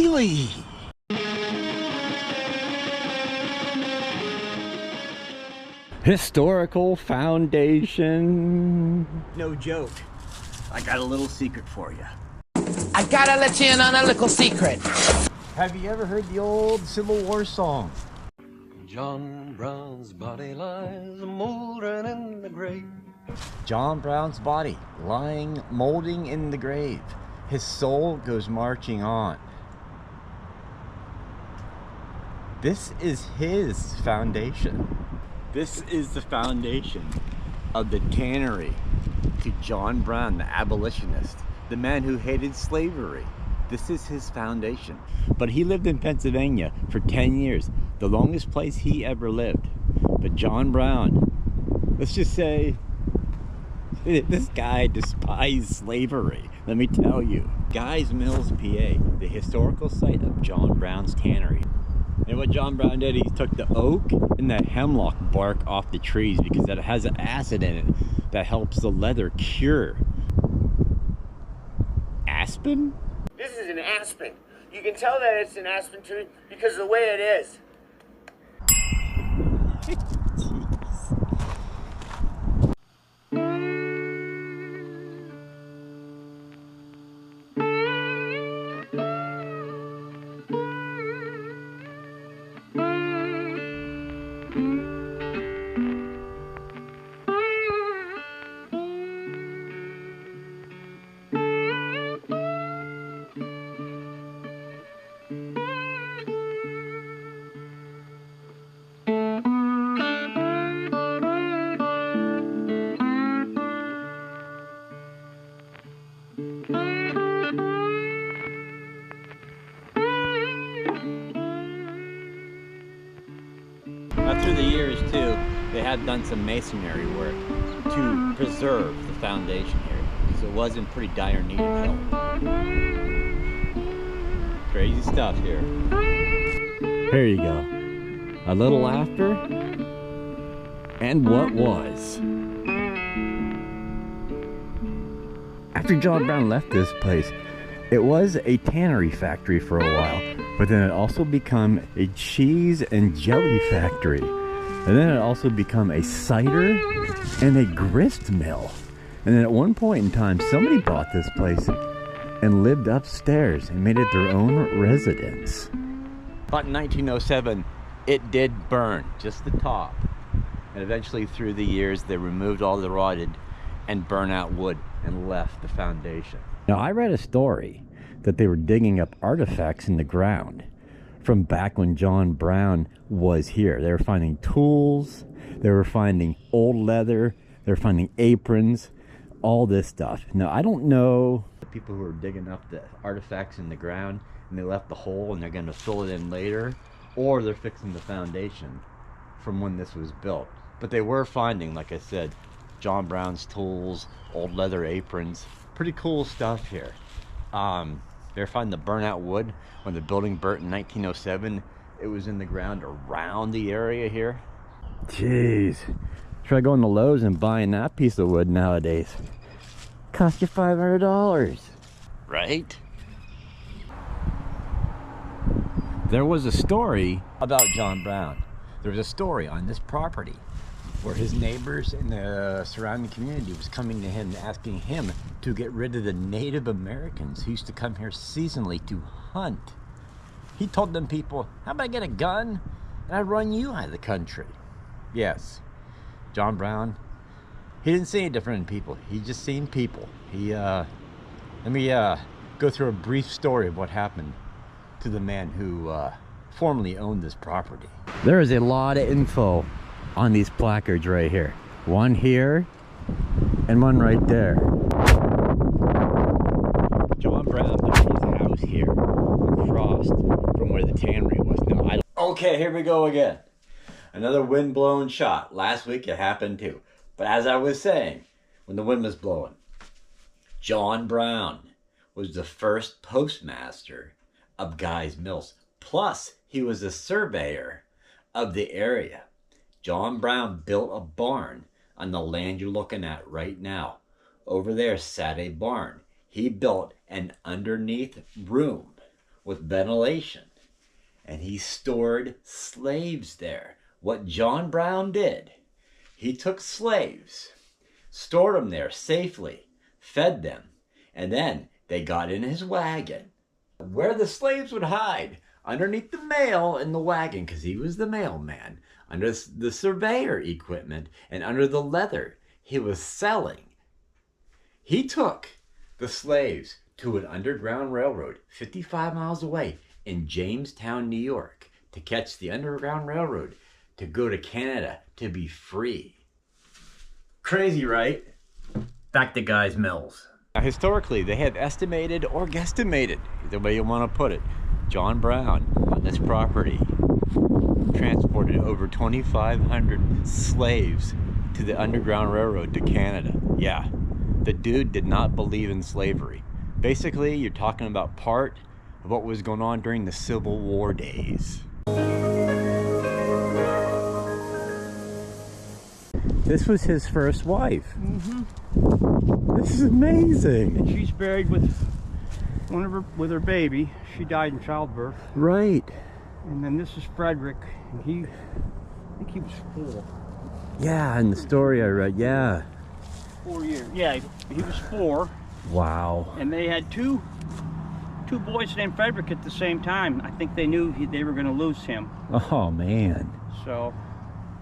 Daily. Historical foundation. No joke. I got a little secret for you. I gotta let you in on a little secret. Have you ever heard the old Civil War song? John Brown's body lies moldering in the grave. John Brown's body lying, molding in the grave. His soul goes marching on. This is his foundation. This is the foundation of the Tannery to John Brown, the abolitionist, the man who hated slavery. This is his foundation. But he lived in Pennsylvania for 10 years, the longest place he ever lived. But John Brown, let's just say, this guy despised slavery, let me tell you. Guys Mills, PA, the historical site of John Brown's Tannery. And what John Brown did, he took the oak and the hemlock bark off the trees because that has an acid in it that helps the leather cure. Aspen? This is an aspen. You can tell that it's an aspen tree because of the way it is. Now, through the years too, they have done some masonry work to preserve the foundation here because it was in pretty dire need of help. Crazy stuff here. Here you go. A little after, and what was. After John Brown left this place, it was a tannery factory for a while, but then it also became a cheese and jelly factory. And then it also became a cider and a grist mill. And then at one point in time, somebody bought this place and lived upstairs and made it their own residence. But in 1907, it did burn, just the top. And eventually through the years, they removed all the rotted and burnout wood and left the foundation. Now, I read a story that they were digging up artifacts in the ground from back when John Brown was here. They were finding tools, they were finding old leather, they were finding aprons, all this stuff. Now, I don't know the people who were digging up the artifacts in the ground and they left the hole and they're going to fill it in later, or they're fixing the foundation from when this was built. But they were finding, like I said, John Brown's tools, old leather aprons, pretty cool stuff here. They're finding the burnout wood when the building burnt in 1907. It was in the ground around the area here. Jeez, try going to Lowe's and buying that piece of wood nowadays. Cost you $500, right? There was a story about John Brown. There was a story on this property where his neighbors in the surrounding community was coming to him and asking him to get rid of the Native Americans who used to come here seasonally to hunt. He told them people, how about I get a gun and I run you out of the country? Yes, John Brown, he didn't see any different than people. He just seen people. Let me go through a brief story of what happened to the man who formerly owned this property. There is a lot of info on these placards right here. One here and one right there. John Brown built his house here across from where the tannery was. Now, okay, here we go again. Another wind-blown shot. Last week it happened too. But as I was saying, when the wind was blowing, John Brown was the first postmaster of Guy's Mills. Plus, he was a surveyor of the area. John Brown built a barn on the land you're looking at right now. Over there sat a barn. He built an underneath room with ventilation. And he stored slaves there. What John Brown did, he took slaves, stored them there safely, fed them, and then they got in his wagon, where the slaves would hide, underneath the mail in the wagon, because he was the mailman, under the surveyor equipment, and under the leather he was selling. He took the slaves to an underground railroad 55 miles away in Jamestown, New York, to catch the underground railroad, to go to Canada, to be free. Crazy, right? Back to Guy's Mills. Historically, they have estimated or guesstimated, either way you want to put it, John Brown on this property transported over 2,500 slaves to the Underground Railroad to Canada. Yeah, the dude did not believe in slavery. Basically, you're talking about part of what was going on during the Civil War days. This was his first wife. This is amazing. And she's buried with with her baby. She died in childbirth. Right. And then this is Frederick, and I think he was 4. Yeah, in the story I read, yeah. 4 years. Yeah, he was 4. Wow. And they had two boys named Frederick at the same time. I think they knew they were going to lose him. Oh, man. So.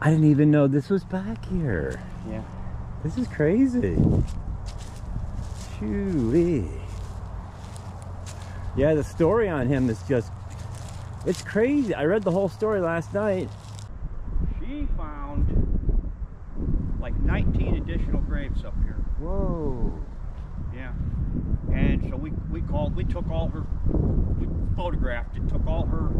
I didn't even know this was back here. Yeah. This is crazy. Shoo-wee. Yeah, the story on him is just, it's crazy. I read the whole story last night. She found like 19 additional graves up here. Whoa. Yeah. And so we took all her, we photographed it, took all her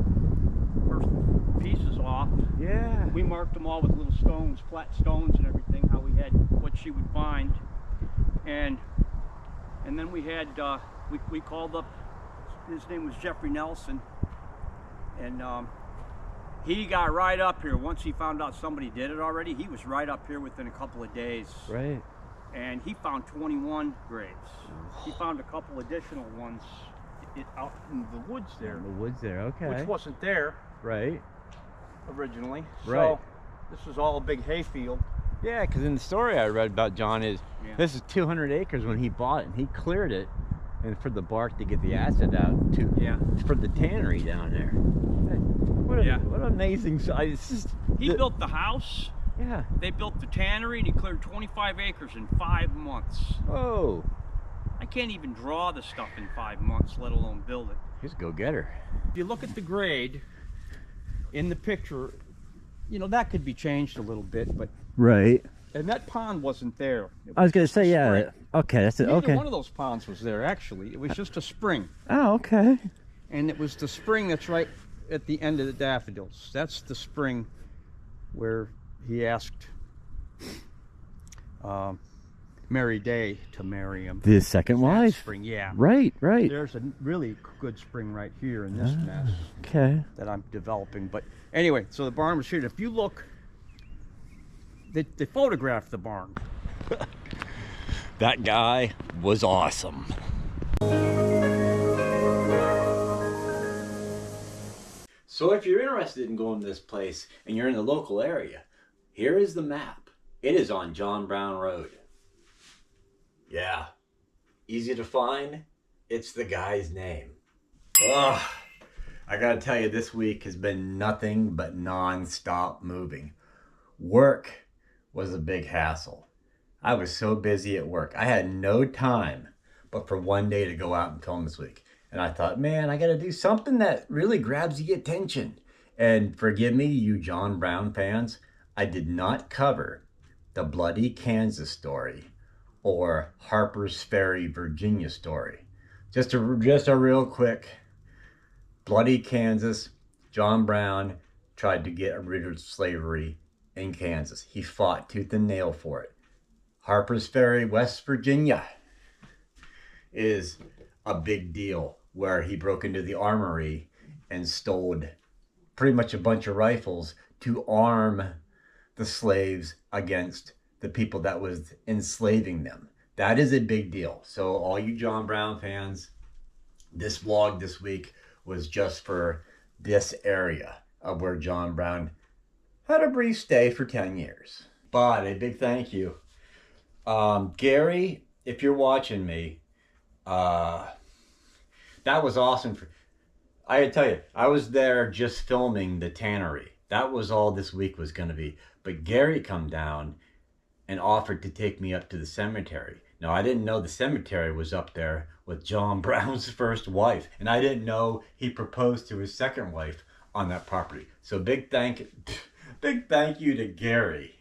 pieces off. Yeah. We marked them all with little stones, flat stones and everything, how we had what she would find. And then we had, we called up, his name was Jeffrey Nelson, and he got right up here. Once he found out somebody did it already, he was right up here within a couple of days. Right. And he found 21 graves. He found a couple additional ones out in the woods there. In the woods there, okay. Which wasn't there. Right. Originally. Right. So this was all a big hayfield. Yeah, because in the story I read about John is, this is 200 acres when he bought it, and he cleared it, and for the bark to get the acid out, for the tannery down there. What an amazing, it's just, he built the house. Yeah. They built the tannery, and he cleared 25 acres in 5 months. Whoa. I can't even draw the stuff in 5 months, let alone build it. He's a go-getter. If you look at the grade in the picture, you know, that could be changed a little bit, but... Right. And that pond wasn't there. I was going to say, yeah. Okay, that's it. Neither Okay. one of those ponds was there, actually. It was just a spring. Oh, okay. And it was the spring that's right at the end of the daffodils. That's the spring where he asked Mary Day to marry him. The second wife. Spring, yeah. Right, right. There's a really good spring right here in this mess. Okay. That I'm developing. But anyway, so the barn was here. If you look, they photographed the barn. That guy was awesome. So if you're interested in going to this place and you're in the local area, here is the map. It is on John Brown Road. Yeah, easy to find. It's the guy's name. Ugh, I gotta tell you, this week has been nothing but non-stop moving. Work was a big hassle. I was so busy at work. I had no time but for one day to go out and film this week. And I thought, man, I gotta do something that really grabs the attention. And forgive me, you John Brown fans, I did not cover the Bloody Kansas story or Harper's Ferry, Virginia story. Just a real quick, Bloody Kansas, John Brown tried to get rid of slavery in Kansas. He fought tooth and nail for it. Harper's Ferry, West Virginia is a big deal, where he broke into the armory and stole pretty much a bunch of rifles to arm the slaves against the people that was enslaving them. That is a big deal. So all you John Brown fans, this vlog this week was just for this area of where John Brown had a brief stay for 10 years. But a big thank you. Gary, if you're watching me, that was awesome. I gotta tell you, I was there just filming the Tannery. That was all this week was gonna be. But Gary come down and offered to take me up to the cemetery. Now, I didn't know the cemetery was up there with John Brown's first wife. And I didn't know he proposed to his second wife on that property. So big thank you to Gary,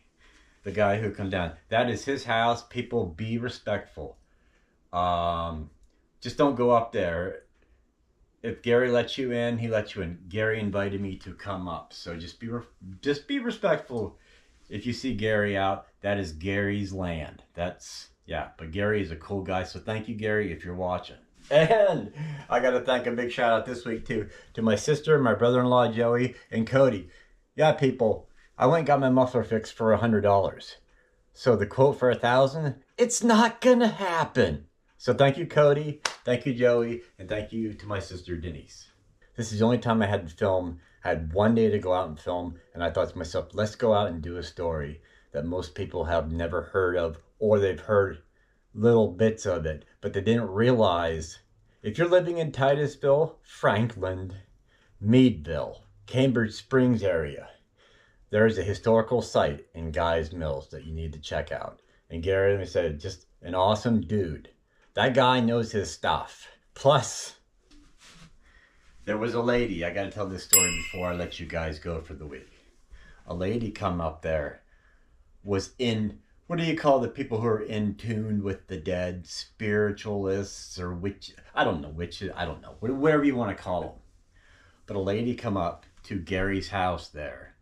the guy who come down. That is his house. People, be respectful. Just don't go up there. If Gary lets you in, he lets you in. Gary invited me to come up. So just be respectful. If you see Gary out, that is Gary's land. Yeah, but Gary is a cool guy. So thank you, Gary, if you're watching. And I got to thank a big shout out this week to my sister, my brother-in-law, Joey, and Cody. Yeah, people, I went and got my muffler fixed for $100. So the quote for $1,000, it's not going to happen. So thank you, Cody. Thank you, Joey. And thank you to my sister, Denise. This is the only time I had to film. I had one day to go out and film. And I thought to myself, let's go out and do a story that most people have never heard of, or they've heard little bits of it, but they didn't realize. If you're living in Titusville, Franklin, Meadville, Cambridge Springs area, there's a historical site in Guy's Mills that you need to check out. And Gary, let me say, just an awesome dude. That guy knows his stuff. Plus, there was a lady, I gotta tell this story before I let you guys go for the week. A lady come up there, was in, what do you call the people who are in tune with the dead? Spiritualists or witches? I don't know, whatever you want to call them. But a lady come up to Gary's house there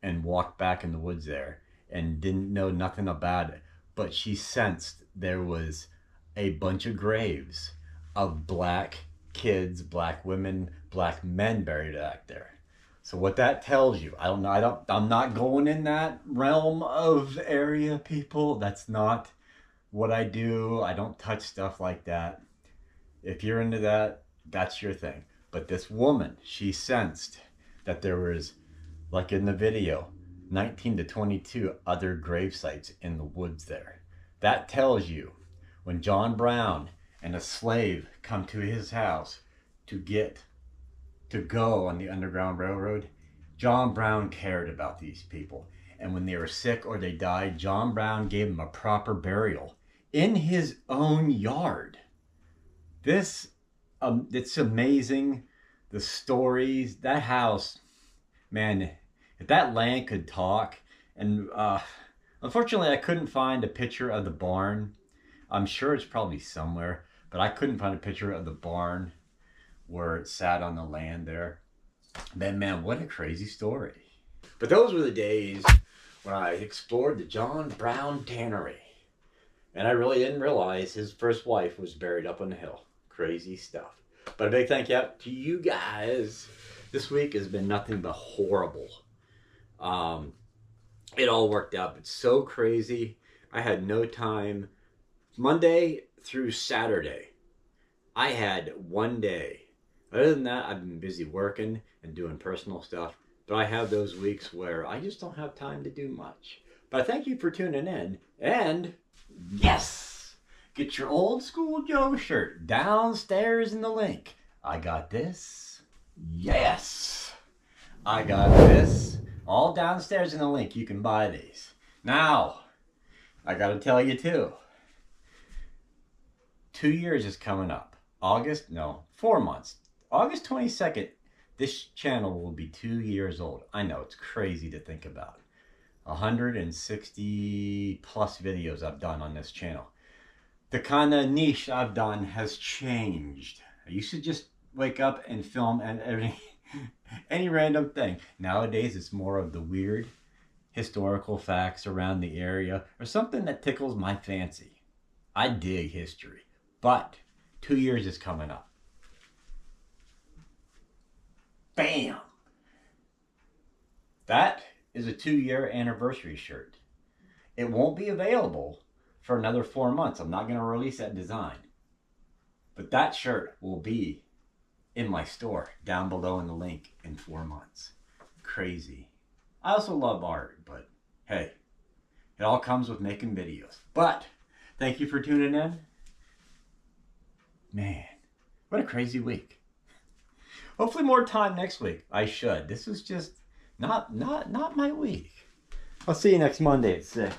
and walked back in the woods there and didn't know nothing about it. But she sensed there was a bunch of graves of black kids, black women, black men buried back there. So what that tells you, I don't know, I'm not going in that realm of area, people. That's not what I do. I don't touch stuff like that. If you're into that, that's your thing. But this woman, she sensed that there was, like in the video, 19 to 22 other grave sites in the woods there. That tells you when John Brown and a slave come to his house to go on the Underground Railroad, John Brown cared about these people. And when they were sick or they died, John Brown gave them a proper burial in his own yard. It's amazing, the stories. That house, man, if that land could talk. And unfortunately, I couldn't find a picture of the barn. I'm sure it's probably somewhere, but I couldn't find a picture of the barn where it sat on the land there. Man, what a crazy story. But those were the days when I explored the John Brown Tannery. And I really didn't realize his first wife was buried up on the hill. Crazy stuff. But a big thank you to you guys. This week has been nothing but horrible. It all worked out, but so crazy. I had no time. Monday through Saturday, I had one day. Other than that, I've been busy working and doing personal stuff. But I have those weeks where I just don't have time to do much. But I thank you for tuning in. And yes, get your Old School Joe shirt downstairs in the link. I got this. Yes, I got this. All downstairs in the link. You can buy these. Now, I got to tell you too. 2 years is coming up. 4 months. August 22nd, this channel will be 2 years old. I know, it's crazy to think about. 160 plus videos I've done on this channel. The kind of niche I've done has changed. I used to just wake up and film and any random thing. Nowadays, it's more of the weird historical facts around the area or something that tickles my fancy. I dig history, but 2 years is coming up. Bam! That is a 2-year anniversary shirt. It won't be available for another 4 months. I'm not going to release that design. But that shirt will be in my store down below in the link in 4 months. Crazy. I also love art, but hey, it all comes with making videos. But thank you for tuning in. Man, what a crazy week. Hopefully more time next week. I should. This is just not my week. I'll see you next Monday at 6.